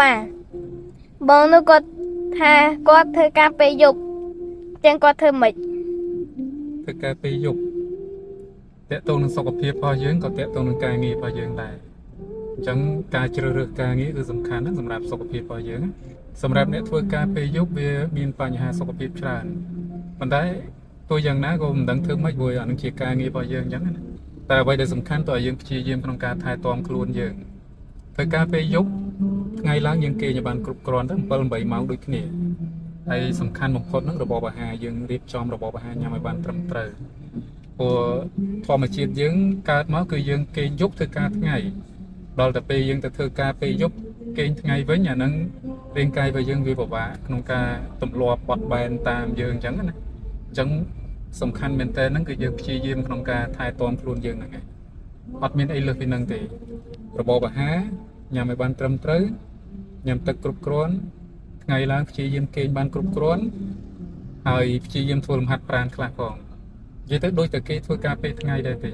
ប៉ាបងនោះគាត់ថាគាត់ធ្វើការពេលយប់ទាំងគាត់ធ្វើមិនធ្វើការពេលយប់តកតងនឹងសុខភាពរបស់យើងក៏តកតងនឹងការងាររបស់យើងដែរអញ្ចឹងការជ្រើសរើសការងារគឺសំខាន់ណាស់សម្រាប់សុខភាពរបស់យើងសម្រាប់អ្នកធ្វើការពេលយប់វាមានបញ្ហាសុខភាពច្រើនប៉ុន្តែទោះយ៉ាងណាក៏មិនដឹងធ្វើម៉េចព្រោះអានឹងជាការងាររបស់យើងអញ្ចឹងណាតែអ្វីដែលសំខាន់តើយើងព្យាយាមក្នុងការថែទាំខ្លួនយើងធ្វើការពេលយប់ថ្ងៃឡើងយើងគេងឲ្យបានគ្រប់គ្រាន់ទៅ7 8ម៉ោងដូចគ្នាហើយសំខាន់បំផុតហ្នឹងរបបអាហារយើងរៀបចំរបបអាហារញ៉ាំឲ្យបានត្រឹមត្រូវព្រោះធម្មជាតិយើងកើតមកគឺយើងគេងយប់ធ្វើការថ្ងៃដល់តែពេលយើងទៅធ្វើការពេលយប់គេងថ្ងៃវិញអាហ្នឹងរាងកាយរបស់យើងវាពិបាកក្នុងការទម្លាប់បត់បែនតាមយើងអញ្ចឹងណាអញ្ចឹងសំខាន់មែនតើហ្នឹងគឺយើងព្យាយាមក្នុងការថែទាំខ្លួនយើងហ្នឹងឯងអត់មានអីលើសពីហ្នឹងទេរបបអាហារញ៉ាំឲ្យបានត្រឹមត្រូវញ៉ាំទឹកគ្រប់គ្រាន់ថ្ងៃឡើងព្យាយាមគេងបានគ្រប់គ្រាន់ហើយព្យាយាមធ្វើលំហាត់ប្រាណខ្លះផងនិយាយទៅដូចតែគេធ្វើការពេលថ្ងៃដែរទេ